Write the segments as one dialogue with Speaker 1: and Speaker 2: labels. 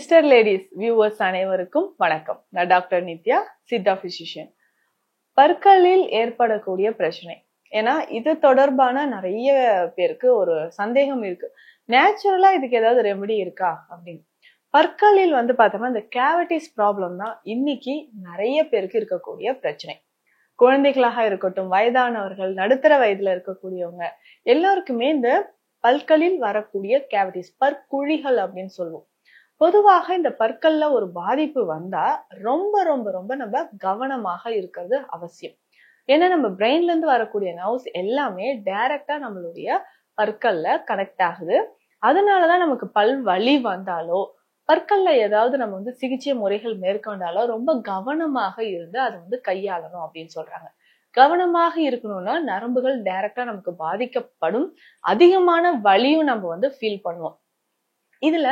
Speaker 1: Mister ladies viewers அனைவருக்கும் வணக்கம். நான் டாக்டர் நித்யா, சித்தா பிசிஷியன். பற்களில் ஏற்படக்கூடிய பிரச்சனை, ஏன்னா இது தொடர்பான நிறைய பேருக்கு ஒரு சந்தேகம் இருக்கு. நேச்சுரலா இதுக்கு ஏதாவது ரெமெடி இருக்கா அப்படின்னு. பற்களில் பார்த்தோம்னா இந்த கேவிட்டிஸ் ப்ராப்ளம் தான் இன்னைக்கு நிறைய பேருக்கு இருக்கக்கூடிய பிரச்சனை. குழந்தைகளாக இருக்கட்டும், வயதானவர்கள், நடுத்தர வயதுல இருக்கக்கூடியவங்க எல்லாருக்குமே இந்த பற்களில் வரக்கூடிய கேவிட்டிஸ், பற்குழிகள் அப்படின்னு சொல்லுவோம். பொதுவாக இந்த பற்கள்ல ஒரு பாதிப்பு வந்தா ரொம்ப ரொம்ப ரொம்ப நம்ம கவனமாக இருக்கிறது அவசியம். ஏன்னா நம்ம பிரெயின்ல இருந்து வரக்கூடிய நர்வ்ஸ் எல்லாமே டைரக்டா நம்மளுடைய பற்கள்ல கனெக்ட் ஆகுது. அதனாலதான் நமக்கு பல் வலி வந்தாலோ, பற்கள்ல ஏதாவது நம்ம சிகிச்சை முறைகள் மேற்கொண்டாலோ ரொம்ப கவனமாக இருந்து அதை கையாளணும் அப்படின்னு சொல்றாங்க. கவனமாக இருக்கணும்னா நரம்புகள் டைரக்டா நமக்கு பாதிக்கப்படும், அதிகமான வலியும் நம்ம ஃபீல் பண்ணுவோம். இதுல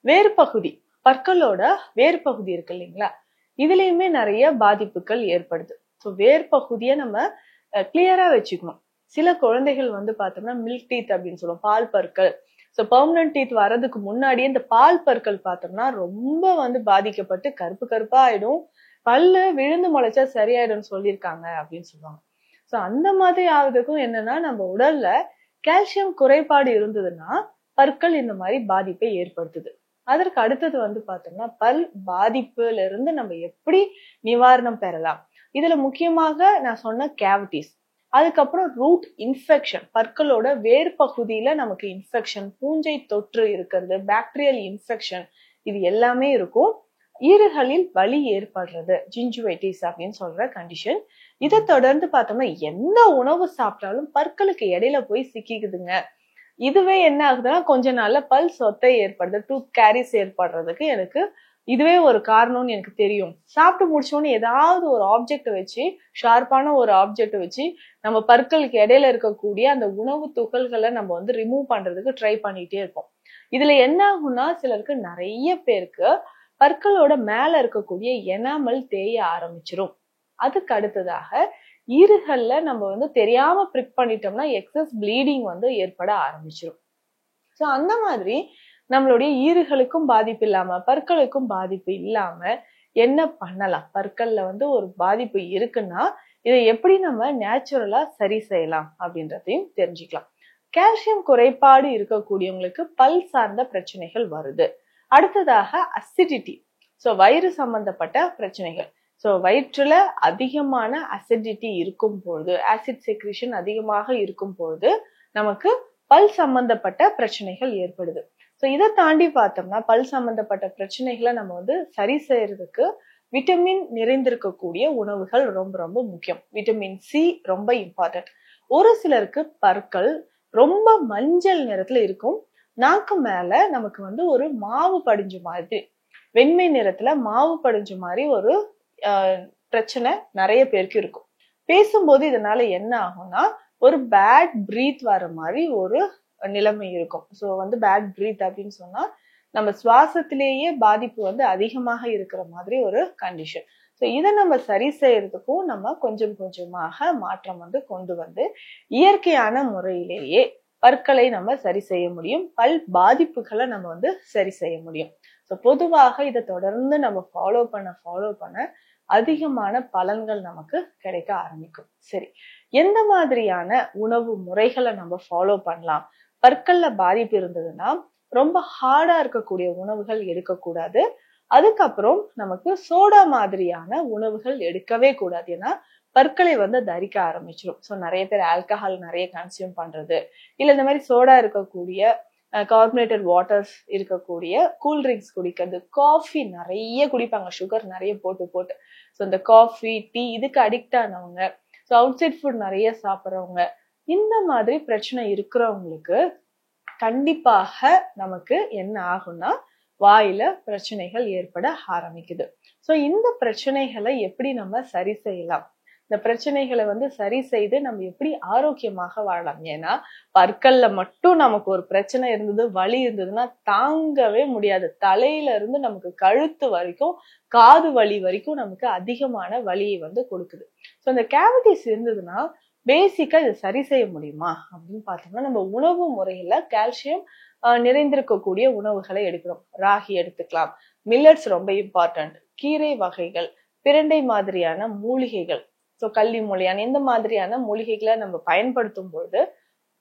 Speaker 1: வேறு பகுதி, பற்களோட வேறு பகுதி இருக்கு இல்லைங்களா, இதுலயுமே நிறைய பாதிப்புகள் ஏற்படுது. ஸோ வேர் பகுதியை நம்ம கிளியரா வச்சுக்கணும். சில குழந்தைகள் பார்த்தோம்னா மில்க் டீத் அப்படின்னு சொல்லுவோம், பால் பற்கள். ஸோ பெர்மனன்ட் டீத் வர்றதுக்கு முன்னாடியே இந்த பால் பற்கள் பார்த்தோம்னா ரொம்ப பாதிக்கப்பட்டு கருப்பு கருப்பா ஆயிடும், பல்லு விழுந்து முளைச்சா சரியாயிடும்னு சொல்லியிருக்காங்க அப்படின்னு சொல்லுவாங்க. ஸோ அந்த மாதிரி ஆகுறதுக்கும் என்னன்னா, நம்ம உடல்ல கால்சியம் குறைபாடு இருந்ததுன்னா பற்கள் இந்த மாதிரி பாதிப்பை ஏற்படுத்துது. அதற்கு அடுத்தது பார்த்தோம்னா பல் பாதிப்புல இருந்து நம்ம எப்படி நிவாரணம் பெறலாம். இதுல முக்கியமாக நான் சொன்ன கேவிட்டிஸ், அதுக்கப்புறம் ரூட் இன்ஃபெக்ஷன், பற்களோட வேர் பகுதியில நமக்கு இன்ஃபெக்ஷன், பூஞ்சை தொற்று இருக்கிறது, பாக்டீரியல் இன்ஃபெக்ஷன், இது எல்லாமே இருக்கும். ஈறுகளில் வலி ஏற்படுறது, ஜிஞ்சுவைட்டிஸ் அப்படின்னு சொல்ற கண்டிஷன். இதை தொடர்ந்து பார்த்தோம்னா எந்த உணவு சாப்பிட்டாலும் பற்களுக்கு இடையில போய் சிக்கிக்குதுங்க. இதுவே என்ன ஆகுதுன்னா கொஞ்ச நாள்ல பல் சொத்தை ஏற்படுது, டூத் கேரிஸ் ஏற்படுறதுக்கு எனக்கு இதுவே ஒரு காரணம்னு எனக்கு தெரியும். சாப்பிட்டு முடிச்சோன்னு ஏதாவது ஒரு ஆப்ஜெக்ட் வச்சு, ஷார்ப்பான ஒரு ஆப்ஜெக்ட் வச்சு நம்ம பற்களுக்கு இடையில இருக்கக்கூடிய அந்த உணவு துகள்களை நம்ம ரிமூவ் பண்றதுக்கு ட்ரை பண்ணிட்டே இருப்போம். இதுல என்ன ஆகும்னா சிலருக்கு, நிறைய பேருக்கு பற்களோட மேல இருக்கக்கூடிய எனாமல் தேய ஆரம்பிச்சிரும். அதுக்கு அடுத்ததாக ஈறுகள்ல நம்ம தெரியாம பிரிக் பண்ணிட்டோம்னா எக்ஸஸ் ப்ளீடிங் ஏற்பட ஆரம்பிச்சிடும். ஸோ அந்த மாதிரி நம்மளுடைய ஈறுகளுக்கும் பாதிப்பு இல்லாம, பற்களுக்கும் பாதிப்பு இல்லாம என்ன பண்ணலாம்? பற்கள்ல ஒரு பாதிப்பு இருக்குன்னா இதை எப்படி நம்ம நேச்சுரலா சரி செய்யலாம் அப்படின்றதையும் தெரிஞ்சுக்கலாம். கால்சியம் குறைபாடு இருக்கக்கூடியவங்களுக்கு பல் சார்ந்த பிரச்சனைகள் வருது. அடுத்ததாக அசிடிட்டி, ஸோ வயிறு சம்பந்தப்பட்ட பிரச்சனைகள். ஸோ வயிற்றுல அதிகமான அசிடிட்டி இருக்கும் பொழுது, ஆசிட் செக்ரீஷன் அதிகமாக இருக்கும் பொழுது நமக்கு பல் சம்பந்தப்பட்ட பிரச்சனைகள் ஏற்படுது. ஸோ இதை தாண்டி பார்த்தோம்னா பல் சம்பந்தப்பட்ட பிரச்சனைகளை நம்ம சரி செய்யறதுக்கு விட்டமின் நிறைந்திருக்கக்கூடிய உணவுகள் ரொம்ப ரொம்ப முக்கியம். விட்டமின் சி ரொம்ப இம்பார்ட்டன்ட். ஒரு சிலருக்கு பற்கள் ரொம்ப மஞ்சள் நிறத்துல இருக்கும், நாக்கு மேல நமக்கு ஒரு மாவு படிஞ்ச மாதிரி, வெண்மை நிறத்துல மாவு படிஞ்ச மாதிரி ஒரு பிரச்சனை நிறைய பேருக்கு இருக்கும். பேசும்போது இதனால என்ன ஆகும்னா ஒரு பேட் பிரீத் வர மாதிரி ஒரு நிலைமை இருக்கும். ஸோ பேட் பிரீத் அப்படின்னு சொன்னா நம்ம சுவாசத்திலேயே பாதிப்பு அதிகமாக இருக்கிற மாதிரி ஒரு கண்டிஷன். ஸோ இதை நம்ம சரி செய்யறதுக்கும் நம்ம கொஞ்சம் கொஞ்சமாக மாற்றம் கொண்டு இயற்கையான முறையிலேயே பற்களை நம்ம சரி செய்ய முடியும், பல் பாதிப்புகளை நம்ம சரி செய்ய முடியும். ஸோ பொதுவாக இதை தொடர்ந்து நம்ம ஃபாலோ பண்ண அதிகமான பலன்கள் நமக்கு கிடைக்க ஆரம்பிக்கும். சரி, எந்த மாதிரியான உணவு முறைகளை நம்ம ஃபாலோ பண்ணலாம்? பற்கள்ல பாதிப்பு இருந்ததுன்னா ரொம்ப ஹார்டா இருக்கக்கூடிய உணவுகள் எடுக்கக்கூடாது. அதுக்கப்புறம் நமக்கு சோடா மாதிரியான உணவுகள் எடுக்கவே கூடாது, ஏன்னா பற்களை தரிக்க ஆரம்பிச்சிடும். ஸோ நிறைய பேர் ஆல்கஹால் நிறைய கன்சியூம் பண்றது, இல்ல இந்த மாதிரி சோடா இருக்கக்கூடிய கார்பனேட்டட் வாட்டர்ஸ் இருக்கக்கூடிய கூல்ட்ரிங்க்ஸ் குடிக்கிறது, காஃபி நிறைய குடிப்பாங்க, சுகர் நிறைய போட்டு. ஸோ இந்த காஃபி, டீ இதுக்கு அடிக்ட் ஆனவங்க, ஸோ அவுட் சைட் ஃபுட் நிறைய சாப்பிட்றவங்க, இந்த மாதிரி பிரச்சனை இருக்கிறவங்களுக்கு கண்டிப்பாக நமக்கு என்ன ஆகும்னா வாயில பிரச்சனைகள் ஏற்பட ஆரம்பிக்குது. ஸோ இந்த பிரச்சனைகளை எப்படி நம்ம சரி செய்யலாம்? இந்த பிரச்சனைகளை சரி செய்து நம்ம எப்படி ஆரோக்கியமாக வாழலாம்? ஏன்னா பற்கள்ல மட்டும் நமக்கு ஒரு பிரச்சனை இருந்தது, வலி இருந்ததுன்னா தாங்கவே முடியாது. தலையில இருந்து நமக்கு கழுத்து வரைக்கும், காது வலி வரைக்கும் நமக்கு அதிகமான வலியை கொடுக்குது. ஸோ இந்த கேவிட்டிஸ் இருந்ததுன்னா பேசிக்கா இதை சரி செய்ய முடியுமா அப்படின்னு பார்த்தோம்னா நம்ம உணவு முறையில கால்சியம் நிறைந்திருக்கக்கூடிய உணவுகளை எடுக்கிறோம். ராகி எடுத்துக்கலாம், மில்லட்ஸ் ரொம்ப இம்பார்ட்டன்ட். கீரை வகைகள், பிரண்டை மாதிரியான மூலிகைகள், ஸோ கள்ளி மூலியான் இந்த மாதிரியான மூலிகைகளை நம்ம பயன்படுத்தும் பொழுது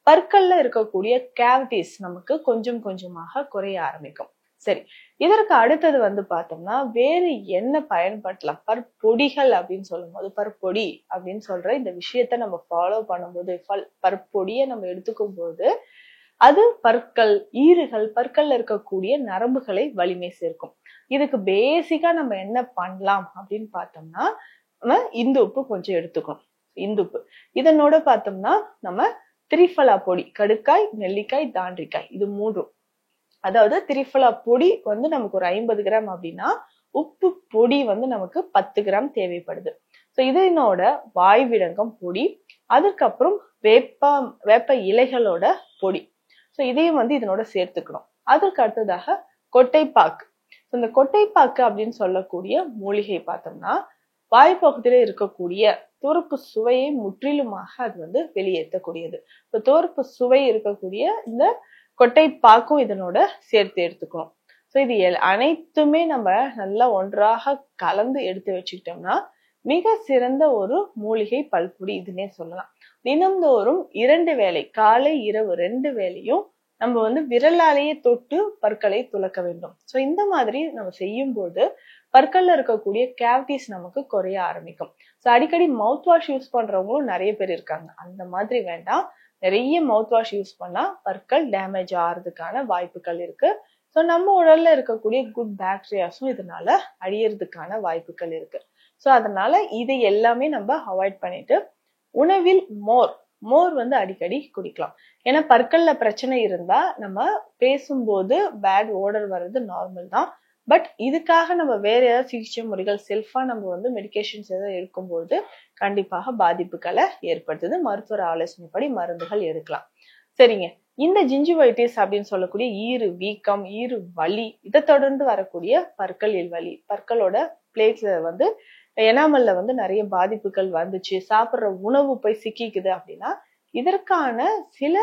Speaker 1: பற்கள்ல இருக்கக்கூடிய கேவிட்டிஸ் நமக்கு கொஞ்சம் கொஞ்சமாக குறைய ஆரம்பிக்கும். சரி, இதற்கு அடுத்தது பார்த்தோம்னா வேறு என்ன பயன்படுத்தலாம்? பற்பொடிகள் அப்படின்னு சொல்லும் போது, பற்பொடி அப்படின்னு சொல்ற இந்த விஷயத்த நம்ம ஃபாலோ பண்ணும்போது, பற்பொடியை நம்ம எடுத்துக்கும் போது அது பற்கள், ஈறுகள், பற்கள்ல இருக்கக்கூடிய நரம்புகளை வலிமை சேர்க்கும். இதுக்கு பேசிக்கா நம்ம என்ன பண்ணலாம் அப்படின்னு பார்த்தோம்னா, நம்ம இந்து உப்பு கொஞ்சம் எடுத்துக்கணும். இந்துப்பு இதனோட பார்த்தோம்னா நம்ம திரிஃபலா பொடி, கடுக்காய், நெல்லிக்காய், தாண்டிக்காய், இது மூன்றும். அதாவது திரிஃபலா பொடி நமக்கு ஒரு 50 கிராம் அப்படின்னா உப்பு பொடி நமக்கு 10 கிராம் தேவைப்படுது. ஸோ இதனோட வாய்விடங்கம் பொடி, அதுக்கப்புறம் வேப்ப இலைகளோட பொடி, ஸோ இதையும் இதனோட சேர்த்துக்கணும். அதற்கு அடுத்ததாக கொட்டைப்பாக்கு. இந்த கொட்டைப்பாக்கு அப்படின்னு சொல்லக்கூடிய மூலிகை பார்த்தோம்னா வாய்ப்பகுதியில இருக்கக்கூடிய துவர்ப்பு சுவையை முற்றிலுமாக அது வெளியேற்றக்கூடியது. துவர்ப்பு சுவை இருக்கக்கூடிய இந்த கொட்டைப்பாக்கும் இதனோட சேர்த்து எடுத்துக்கணும். ஸோ இது அனைத்துமே நம்ம நல்லா ஒன்றாக கலந்து எடுத்து வச்சுக்கிட்டோம்னா மிக சிறந்த ஒரு மூலிகை பல்பொடி இதுன்னே சொல்லலாம். தினந்தோறும் 2 வேளை, காலை இரவு 2 வேளையும் நம்ம விரலாலேயே தொட்டு பற்களை துலக்க வேண்டும். ஸோ இந்த மாதிரி நம்ம செய்யும் போது பற்கள்ல இருக்கக்கூடிய கேவிட்டிஸ் நமக்கு குறைய ஆரம்பிக்கும். ஸோ அடிக்கடி மவுத் வாஷ் யூஸ் பண்றவங்களும் நிறைய பேர் இருக்காங்க. அந்த மாதிரி வேண்டாம். நிறைய மவுத் வாஷ் யூஸ் பண்ணா பற்கள் டேமேஜ் ஆகிறதுக்கான வாய்ப்புகள் இருக்கு. ஸோ நம்ம உடல்ல இருக்கக்கூடிய குட் பாக்டீரியாஸும் இதனால அழியறதுக்கான வாய்ப்புகள் இருக்கு. ஸோ அதனால இதை எல்லாமே நம்ம அவாய்ட் பண்ணிட்டு உணவில் மோர் அடிக்கடி குடிக்கலாம். ஏன்னா பற்கள்ல பிரச்சனை இருந்தா நம்ம பேசும்போது பேட் ஓடர் வர்றது நார்மல் தான். பட் இதுக்காக நம்ம வேற ஏதாவது சிகிச்சை முறைகள் செல்ஃபா நம்ம மெடிகேஷன்ஸ் ஏதாவது எடுக்கும்போது கண்டிப்பாக பாதிப்புகளை ஏற்படுத்துது. மருத்துவர் ஆலோசனைப்படி மருந்துகள் எடுக்கலாம். சரிங்க, இந்த ஜிஞ்சிவைட்டிஸ் அப்படின்னு சொல்லக்கூடிய ஈறு வீக்கம், ஈறு வலி, இதை தொடர்ந்து வரக்கூடிய பற்களில் வலி, பற்களோட பிளேட்ஸ்ல எனாமல்ல நிறைய பாதிப்புகள் வந்துச்சு, சாப்பிடுற உணவு போய் சிக்கிக்குது அப்படின்னா இதற்கான சில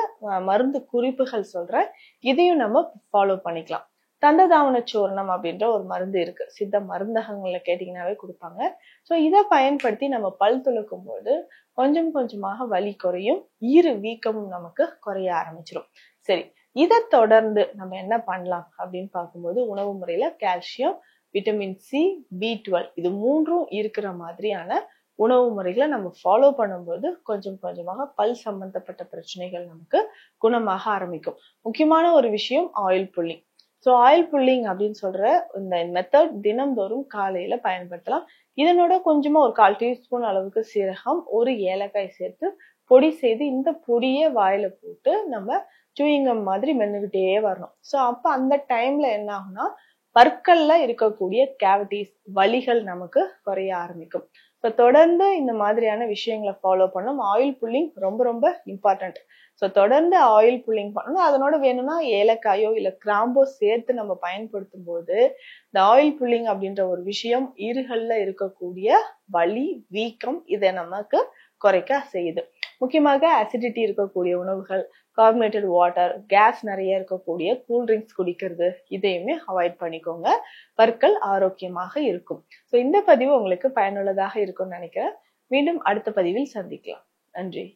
Speaker 1: மருந்து குறிப்புகள் சொல்றேன். இதையும் நம்ம ஃபாலோ பண்ணிக்கலாம். தண்டதாவன சூர்ணம் அப்படின்ற ஒரு மருந்து இருக்கு. சித்த மருந்தகங்கள்ல கேட்டீங்கன்னாவே கொடுப்பாங்க. ஸோ இதை பயன்படுத்தி நம்ம பல் துலக்கும் போது கொஞ்சம் கொஞ்சமாக வலி குறையும், ஈறு வீக்கமும் நமக்கு குறைய ஆரம்பிச்சிடும். சரி, இதை தொடர்ந்து நம்ம என்ன பண்ணலாம் அப்படின்னு பார்க்கும்போது உணவு முறையில கால்சியம், விட்டமின் சி, B12 இது மூன்றும் இருக்கிற மாதிரியான உணவு முறைகளை நம்ம ஃபாலோ பண்ணும்போது கொஞ்சம் கொஞ்சமாக பல் சம்பந்தப்பட்ட பிரச்சனைகள் நமக்கு குணமாக ஆரம்பிக்கும். முக்கியமான ஒரு விஷயம் oil pulling. So oil pulling அப்படின்னு சொல்ற இந்த மெத்தட் தினம்தோறும் காலையில பயன்படுத்தலாம். இதனோட கொஞ்சமா ஒரு 1/4 டீஸ்பூன் அளவுக்கு சீரகம், ஒரு ஏலக்காய் சேர்த்து பொடி செய்து இந்த பொடியை வாயில போட்டு நம்ம சூயிங்கம் மாதிரி மென்னுகிட்டே வரணும். ஸோ அப்ப அந்த டைம்ல என்ன ஆகும்னா பற்கள்ல இருக்கக்கூடிய கேவிட்டிஸ், வலிகள் நமக்கு குறைய ஆரம்பிக்கும். ஸோ தொடர்ந்து இந்த மாதிரியான விஷயங்களை ஃபாலோ பண்ணணும். ஆயில் புல்லிங் ரொம்ப ரொம்ப இம்பார்ட்டன்ட். ஸோ தொடர்ந்து ஆயில் புல்லிங் பண்ணணும். அதனோட வேணும்னா ஏலக்காயோ இல்ல கிராம்போ சேர்த்து நம்ம பயன்படுத்தும் போது இந்த ஆயில் புல்லிங் அப்படின்ற ஒரு விஷயம் ஈறுகள்ல இருக்கக்கூடிய வலி, வீக்கம் இதை நமக்கு குறைக்க செய்யுது. முக்கியமாக அசிடிட்டி இருக்கக்கூடிய உணவுகள், கார்பனேட்டட் வாட்டர், கேஸ் நிறைய இருக்கக்கூடிய கூல்ட்ரிங்க்ஸ் குடிக்கிறது இதையுமே அவாய்ட் பண்ணிக்கோங்க. பற்கள் ஆரோக்கியமாக இருக்கும். ஸோ இந்த பதிவு உங்களுக்கு பயனுள்ளதாக இருக்கும்னு நினைக்கிறேன். மீண்டும் அடுத்த பதிவில் சந்திக்கலாம். நன்றி.